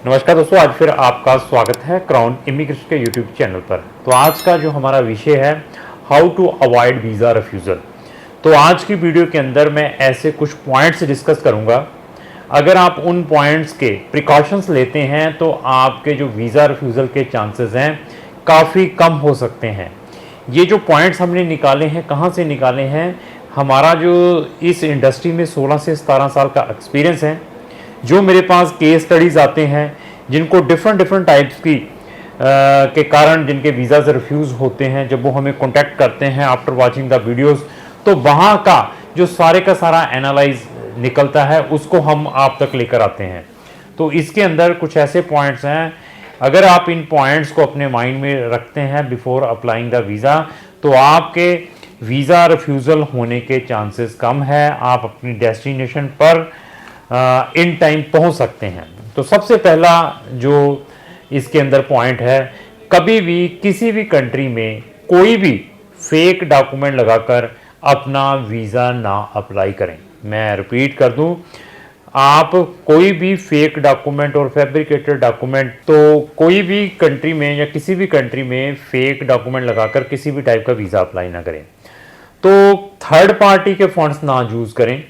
नमस्कार दोस्तों, आज फिर आपका स्वागत है क्राउन इमिग्रेशन के यूट्यूब चैनल पर। तो आज का जो हमारा विषय है how to avoid visa refusal. तो आज की वीडियो के अंदर मैं ऐसे कुछ पॉइंट्स डिस्कस करूंगा। अगर आप उन पॉइंट्स के प्रिकॉशंस लेते हैं तो आपके जो वीज़ा रिफ्यूज़ल के चांसेस हैं काफ़ी कम हो सकते हैं। ये जो पॉइंट्स हमने निकाले हैं, कहाँ से निकाले हैं? हमारा जो इस इंडस्ट्री में 16 से 17 साल का एक्सपीरियंस है, जो मेरे पास केस स्टडीज़ आते हैं जिनको डिफरेंट टाइप्स की के कारण जिनके वीज़ाज़ रिफ्यूज़ होते हैं, जब वो हमें कांटेक्ट करते हैं आफ्टर वाचिंग द वीडियोस, तो वहाँ का जो सारे का सारा एनालाइज निकलता है उसको हम आप तक लेकर आते हैं। तो इसके अंदर कुछ ऐसे पॉइंट्स हैं, अगर आप इन पॉइंट्स को अपने माइंड में रखते हैं बिफोर अप्लाइंग द वीज़ा, तो आपके वीज़ा रिफ्यूज़ल होने के चांसेस कम है। आप अपनी डेस्टिनेशन पर इन टाइम पहुंच सकते हैं। तो सबसे पहला जो इसके अंदर पॉइंट है, कभी भी किसी भी कंट्री में कोई भी फेक डॉक्यूमेंट लगाकर अपना वीज़ा ना अप्लाई करें। मैं रिपीट कर दूं, आप कोई भी फेक डॉक्यूमेंट और फैब्रिकेटेड डॉक्यूमेंट, तो कोई भी कंट्री में या किसी भी कंट्री में फेक डॉक्यूमेंट लगाकर किसी भी टाइप का वीज़ा अप्लाई ना करें। तो थर्ड पार्टी के फंड्स ना यूज़ करें।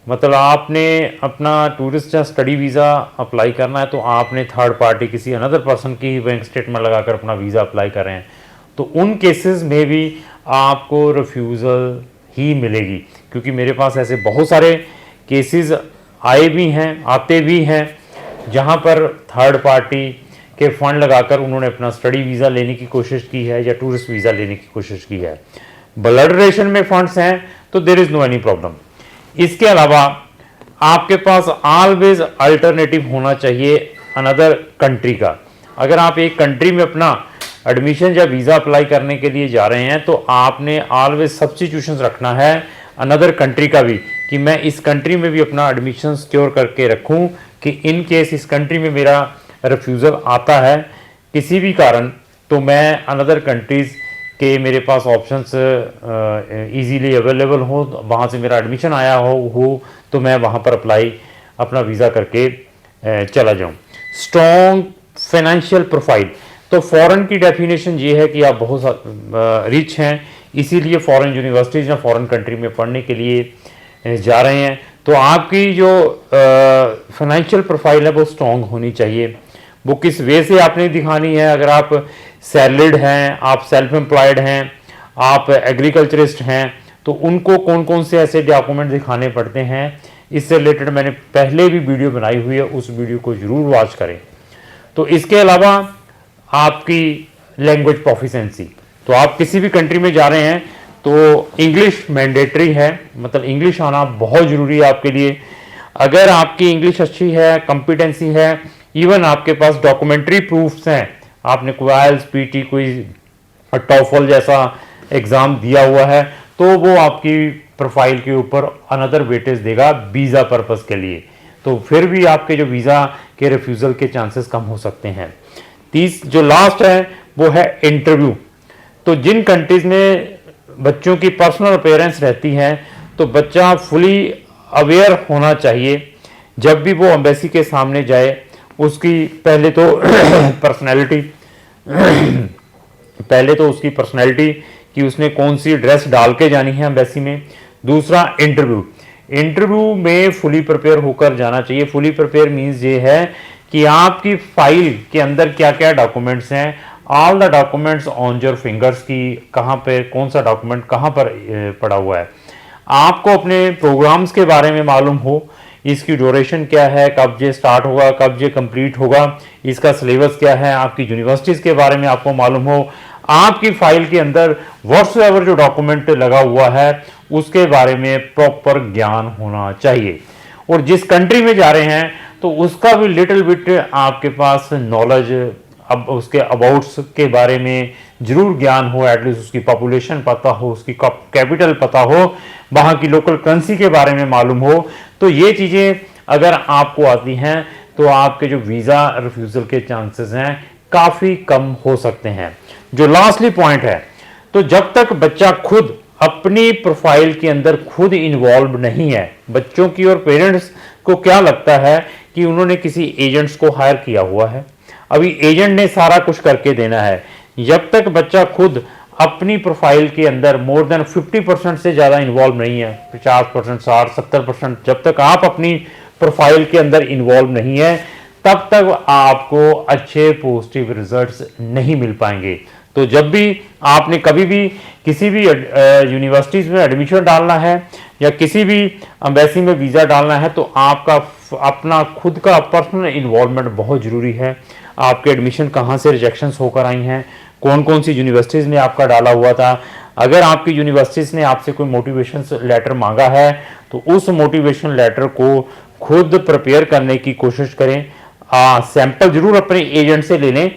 मतलब आपने अपना टूरिस्ट या स्टडी वीज़ा अप्लाई करना है तो आपने थर्ड पार्टी किसी अनदर पर्सन की बैंक स्टेटमेंट लगाकर अपना वीज़ा अप्लाई कर रहे हैं, तो उन केसेस में भी आपको रिफ्यूज़ल ही मिलेगी। क्योंकि मेरे पास ऐसे बहुत सारे केसेस आए भी हैं, आते भी हैं, जहां पर थर्ड पार्टी के फंड लगाकर उन्होंने अपना स्टडी वीज़ा लेने की कोशिश की है या टूरिस्ट वीज़ा लेने की कोशिश की है। ब्लड रिलेशन में फंड्स हैं तो there is no any problem. इसके अलावा आपके पास ऑलवेज अल्टरनेटिव होना चाहिए अनदर कंट्री का। अगर आप एक कंट्री में अपना एडमिशन या वीज़ा अप्लाई करने के लिए जा रहे हैं तो आपने ऑलवेज सब्स्टिट्यूशंस रखना है अनदर कंट्री का भी, कि मैं इस कंट्री में भी अपना एडमिशन सिक्योर करके रखूं कि इन केस इस कंट्री में मेरा रिफ्यूज़ल आता है किसी भी कारण, तो मैं अनदर कंट्रीज़ कि मेरे पास ऑप्शंस इजीली अवेलेबल हो, वहाँ से मेरा एडमिशन आया हो तो मैं वहाँ पर अप्लाई अपना वीज़ा करके चला जाऊँ। स्ट्रॉन्ग फाइनेंशियल प्रोफाइल, तो फॉरेन की डेफिनेशन ये है कि आप बहुत रिच हैं, इसीलिए फॉरेन यूनिवर्सिटीज़ या फॉरेन कंट्री में पढ़ने के लिए जा रहे हैं, तो आपकी जो फाइनेंशियल प्रोफाइल है वो स्ट्रॉन्ग होनी चाहिए। वो किस वे से आपने दिखानी है? अगर आप सैलरीड हैं, आप सेल्फ एम्प्लॉयड हैं, आप एग्रीकल्चरिस्ट हैं, तो उनको कौन कौन से ऐसे डॉक्यूमेंट दिखाने पड़ते हैं, इससे रिलेटेड मैंने पहले भी वीडियो बनाई हुई है, उस वीडियो को ज़रूर वॉच करें। तो इसके अलावा आपकी लैंग्वेज प्रोफिशिएंसी, तो आप किसी भी कंट्री में जा रहे हैं तो इंग्लिश मैंडेटरी है, मतलब इंग्लिश आना बहुत ज़रूरी है आपके लिए। अगर आपकी इंग्लिश अच्छी है, कॉम्पिटेंसी है, इवन आपके पास डॉक्यूमेंट्री प्रूफ्स हैं, आपने कोई आईएलटीएस, पीटी, कोई टॉफल जैसा एग्ज़ाम दिया हुआ है, तो वो आपकी प्रोफाइल के ऊपर अनदर वेटेज देगा वीज़ा पर्पस के लिए। तो फिर भी आपके जो वीज़ा के रिफ्यूज़ल के चांसेस कम हो सकते हैं। जो लास्ट है वो है इंटरव्यू। तो जिन कंट्रीज़ में बच्चों की पर्सनल अपीयरेंस रहती है तो बच्चा फुली अवेयर होना चाहिए जब भी वो एम्बेसी के सामने जाए। उसकी पहले तो उसकी पर्सनैलिटी कि उसने कौन सी ड्रेस डाल के जानी है एम्बेसी में। दूसरा इंटरव्यू में फुली प्रिपेयर होकर जाना चाहिए। फुली प्रिपेयर मीन्स ये है कि आपकी फाइल के अंदर क्या क्या डॉक्यूमेंट्स हैं, all the documents on your fingers, की कहाँ पे कौन सा डॉक्यूमेंट कहाँ पर पड़ा हुआ है। आपको अपने प्रोग्राम्स के बारे में मालूम हो, इसकी ड्यूरेशन क्या है, कब ये स्टार्ट होगा, कब ये कंप्लीट होगा, इसका सिलेबस क्या है, आपकी यूनिवर्सिटीज़ के बारे में आपको मालूम हो, आपकी फाइल के अंदर व्हाट्सएवर जो डॉक्यूमेंट लगा हुआ है उसके बारे में प्रॉपर ज्ञान होना चाहिए। और जिस कंट्री में जा रहे हैं तो उसका भी लिटिल बिट आपके पास नॉलेज, अब उसके अबाउट्स के बारे में जरूर ज्ञान हो, एटलीस्ट उसकी पॉपुलेशन पता हो, उसकी कैपिटल पता हो, वहाँ की लोकल करेंसी के बारे में मालूम हो। तो ये चीज़ें अगर आपको आती हैं तो आपके जो वीज़ा रिफ्यूज़ल के चांसेस हैं काफ़ी कम हो सकते हैं। जो लास्टली पॉइंट है, तो जब तक बच्चा खुद अपनी प्रोफाइल के अंदर खुद इन्वॉल्व नहीं है, बच्चों की और पेरेंट्स को क्या लगता है कि उन्होंने किसी एजेंट्स को हायर किया हुआ है, अभी एजेंट ने सारा कुछ करके देना है। जब तक बच्चा खुद अपनी प्रोफाइल के अंदर मोर देन 50% से ज़्यादा इन्वॉल्व नहीं है, 50%, 60, 70%, जब तक आप अपनी प्रोफाइल के अंदर इन्वॉल्व नहीं है, तब तक आपको अच्छे पॉजिटिव रिजल्ट्स नहीं मिल पाएंगे। तो जब भी आपने कभी भी किसी भी यूनिवर्सिटीज़ में एडमिशन डालना है या किसी भी एम्बेसी में वीज़ा डालना है, तो आपका अपना खुद का पर्सनल इन्वॉल्वमेंट बहुत ज़रूरी है। आपके एडमिशन कहाँ से रिजेक्शंस होकर आई हैं, कौन कौन सी यूनिवर्सिटीज़ ने आपका डाला हुआ था। अगर आपकी यूनिवर्सिटीज़ ने आपसे कोई मोटिवेशन लेटर मांगा है तो उस मोटिवेशन लेटर को खुद प्रिपेयर करने की कोशिश करें। सैंपल जरूर अपने एजेंट से ले लें,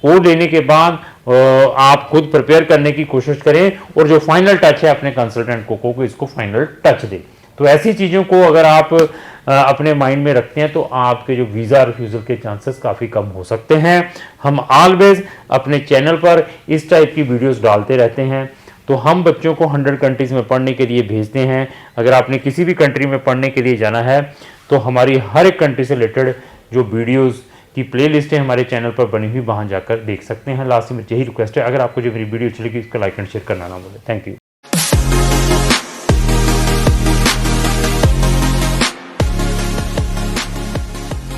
वो लेने के बाद आप खुद प्रिपेयर करने की कोशिश करें और जो फाइनल टच है अपने कंसल्टेंट को इसको फाइनल टच दें। तो ऐसी चीज़ों को अगर आप अपने माइंड में रखते हैं तो आपके जो वीज़ा रिफ्यूज़ल के चांसेस काफ़ी कम हो सकते हैं। हम ऑलवेज अपने चैनल पर इस टाइप की वीडियोस डालते रहते हैं। तो हम बच्चों को 100 कंट्रीज़ में पढ़ने के लिए भेजते हैं। अगर आपने किसी भी कंट्री में पढ़ने के लिए जाना है तो हमारी हर एक कंट्री से रिलेटेड जो वीडियोज़ की प्लेलिस्ट है हमारे चैनल पर बनी हुई, वहाँ जाकर देख सकते हैं। लास्ट में यही रिक्वेस्ट है, अगर आपको जो मेरी वीडियो अच्छी लगी इसका लाइक एंड शेयर करना ना भूलें। Thank you.